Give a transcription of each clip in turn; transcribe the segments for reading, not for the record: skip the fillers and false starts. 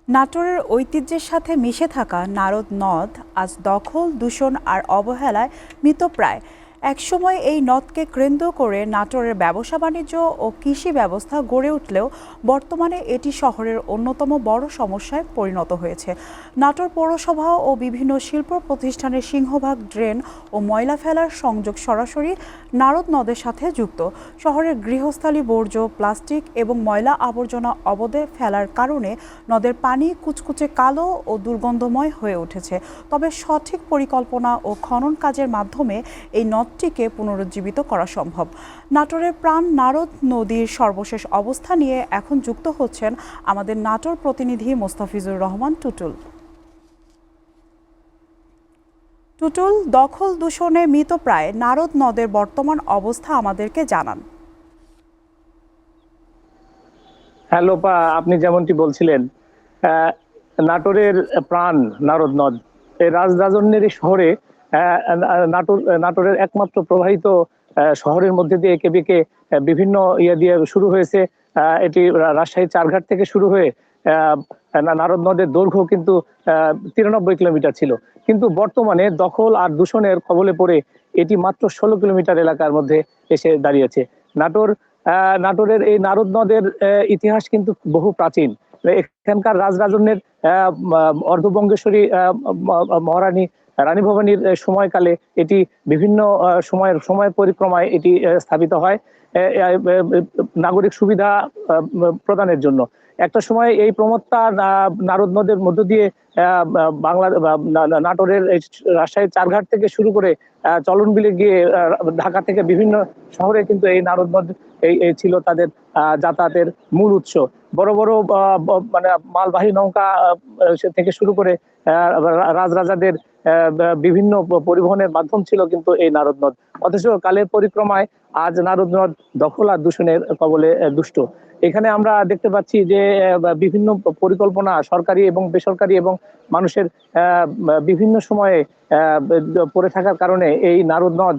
নাটোরের ঐতিহ্যের সাথে মিশে থাকা নারদ নদ আজ দখল, দূষণ আর অবহেলায় মৃতপ্রায়। একসময় এই নদকে কেন্দ্র করে নাটোরের ব্যবসা বাণিজ্য ও কৃষি ব্যবস্থা গড়ে উঠলেও বর্তমানে এটি শহরের অন্যতম বড় সমস্যায় পরিণত হয়েছে। নাটোর পৌরসভা ও বিভিন্ন শিল্প প্রতিষ্ঠানের সিংহভাগ ড্রেন ও ময়লা ফেলার সংযোগ সরাসরি নারদ নদের সাথে যুক্ত। শহরের গৃহস্থালী বর্জ্য, প্লাস্টিক এবং ময়লা আবর্জনা অবদে ফেলার কারণে নদের পানি কুচকুচে কালো ও দুর্গন্ধময় হয়ে উঠেছে। তবে সঠিক পরিকল্পনা ও খনন কাজের মাধ্যমে এই নদটিকে পুনরুজ্জীবিত করা সম্ভব। নাটোরের প্রাণ নারদ নদীর সর্বশেষ অবস্থা নিয়ে এখন যুক্ত হচ্ছেন আমাদের নাটোর প্রতিনিধি মোস্তাফিজুর রহমান টুটুল। টুটুল, দখল দূষণে মৃতপ্রায় নারদ নদের বর্তমান অবস্থা আমাদেরকে জানান। হ্যাঁ লোপা, আপনি যেমনটি বলছিলেন, নাটোরের প্রাণ নারদ নদ, এই রাজরাজন্যের এই শহরে নাটোরের একমাত্র প্রবাহিত শহরের মধ্যে দিয়ে একে বেঁকে বিভিন্ন দিয়ে শুরু হয়েছে। এটি রাজশাহী চারঘাট থেকে শুরু হয়ে নারদ নদের দৈর্ঘ্য কিন্তু 93 কিলোমিটার ছিল, কিন্তু বর্তমানে দখল আর দূষণের কবলে পড়ে এটি মাত্র 16 কিলোমিটার এলাকার মধ্যে এসে দাঁড়িয়েছে। নাটোরের এই নারদ নদের ইতিহাস কিন্তু বহু প্রাচীন। এখানকার রাজরাজন্যের অর্ধবঙ্গেশ্বরী মহারানী রানী ভবানীর সময়কালে এটি বিভিন্ন সময় পরিক্রমায় এটি স্থাপিত হয় নাগরিক সুবিধা প্রদানের জন্য। একটা সময় এই প্রমত্তা নারদ নদের মধ্য দিয়ে বাংলা নাটোরের রাজশাহী চারঘাট থেকে শুরু করে চলনবিলে গিয়ে ঢাকা থেকে বিভিন্ন শহরে কিন্তু এই নারদ নদ এই ছিল তাদের যাতায়াতের মূল উৎস। বড় বড় মানে মালবাহী নৌকা থেকে শুরু করে রাজরাজাদের বিভিন্ন পরিবহনের মাধ্যম ছিল কিন্তু এই নারদ নদ। অথচ কালের পরিক্রমায় আজ নারদ নদ দখল আর দূষণের কবলে দুষ্ট। এখানে আমরা দেখতে পাচ্ছি যে বিভিন্ন পরিকল্পনা সরকারি এবং বেসরকারি এবং মানুষের বিভিন্ন সময়ে পড়ে থাকার কারণে এই নারদ নদ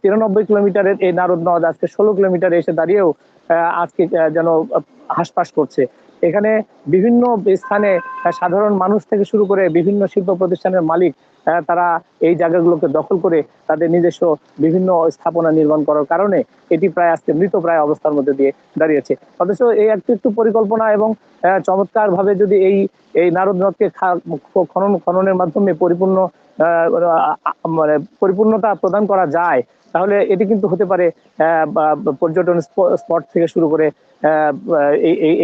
93 কিলোমিটারের এই নারদ নদ আজকে 16 কিলোমিটারে এসে দাঁড়িয়েও আজকে যেন হাঁসফাঁস করছে। এখানে বিভিন্ন স্থানে সাধারণ মানুষ থেকে শুরু করে বিভিন্ন শিল্প প্রতিষ্ঠানের মালিক তারা এই জায়গাগুলোকে দখল করে তাদের নিজস্ব বিভিন্ন স্থাপনা নির্মাণ করার কারণে এটি প্রায় আজকে মৃতপ্রায় অবস্থার মধ্যে দিয়ে দাঁড়িয়েছে। অথচ এই একটু পরিকল্পনা এবং চমৎকার ভাবে যদি এই নারদ নদকে খননের মাধ্যমে মানে পরিপূর্ণতা প্রদান করা যায়, তাহলে এটি কিন্তু হতে পারে পর্যটন স্পট থেকে শুরু করে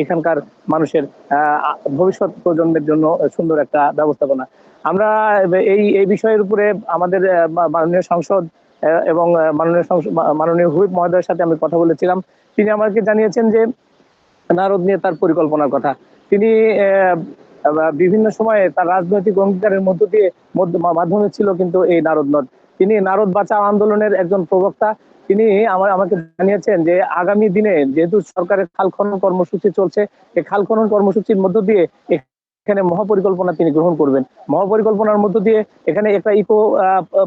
এখানকার মানুষের ভবিষ্যৎ প্রজন্মের জন্য সুন্দর একটা ব্যবস্থাপনা। আমরা এই বিষয়ের উপরে আমাদের মাননীয় সংসদ এবং মাননীয় হুইপ মহোদয়ের সাথে আমি কথা বলেছিলাম। তিনি আমাকে জানিয়েছেন যে নারদ নিয়ে তার পরিকল্পনার কথা। তিনি বিভিন্ন সময়ে তার রাজনৈতিক অঙ্গীকারের মাধ্যমে ছিল কিন্তু এই নারদ নদ। তিনি নারদ বাঁচাও আন্দোলনের একজন প্রবক্তা। তিনি আমাকে জানিয়েছেন যে আগামী দিনে যেহেতু সরকারের খাল খনন কর্মসূচি চলছে, এই খাল খনন কর্মসূচির মধ্য দিয়ে এখানে মহাপরিকল্পনা তিনি গ্রহণ করবেন। মহাপরিকল্পনার মধ্য দিয়ে এখানে একটা ইকো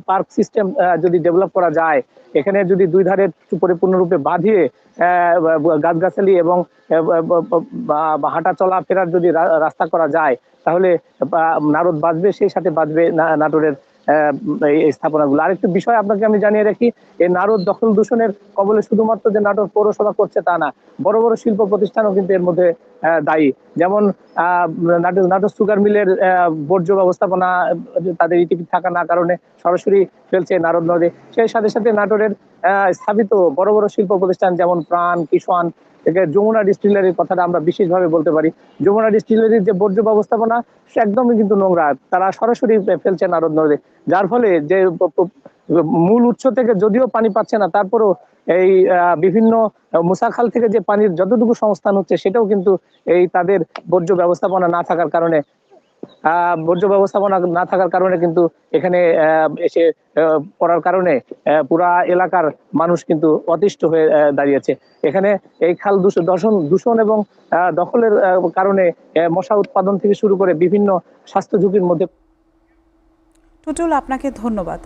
পার্ক সিস্টেম যদি ডেভেলপ করা যায়, এখানে যদি দুই ধারে পরিপূর্ণরূপে বাঁধিয়ে গাছগাছালি এবং হাঁটা চলা ফেরার যদি রাস্তা করা যায়, তাহলে নারদ বাঁচবে, সেই সাথে বাঁচবে নাটোরের এই স্থাপনাগুলো। আরেকটি বিষয় আপনাকে আমি জানিয়ে রাখি, এই নারদ দখল দূষণের কবলে শুধুমাত্র যে নাটোর পৌরসভা করছে তা না, বড় বড় শিল্প প্রতিষ্ঠানও কিন্তু এর মধ্যে দায়ী। যেমন নাটোর সুগার মিলের বর্জ্য ব্যবস্থাপনা তাদের ইটিপি থাকা না কারণে সরাসরি ফেলছে নারদ নদে। সেই সাথে সাথে নাটোরের স্থাপিত বড় বড় শিল্প প্রতিষ্ঠান যেমন প্রাণ, কিষান থেকে যমুনা ডিস্টিলারির কথাটা আমরা বিশেষভাবে বলতে পারি। যমুনা ডিস্টিলারির যে বর্জ্য ব্যবস্থাপনা সে একদমই কিন্তু নোংরা, তারা সরাসরি ফেলছে নারদ নদে, যার ফলে যে মূল উৎস থেকে যদিও পানি পাচ্ছে না, তারপরও এই বিভিন্ন মুসাখাল থেকে যে পানির যতটুকু সংস্থান হচ্ছে সেটাও কিন্তু এই তাদের বর্জ্য ব্যবস্থাপনা না থাকার কারণে কিন্তু এখানে এসে পড়ার কারণে পুরা এলাকার মানুষ কিন্তু অতিষ্ঠ হয়ে দাঁড়িয়েছে। এখানে এই খাল দূষণ এবং দখলের কারণে মশা উৎপাদন থেকে শুরু করে বিভিন্ন স্বাস্থ্য ঝুঁকির মধ্যে। টুটুল, আপনাকে ধন্যবাদ।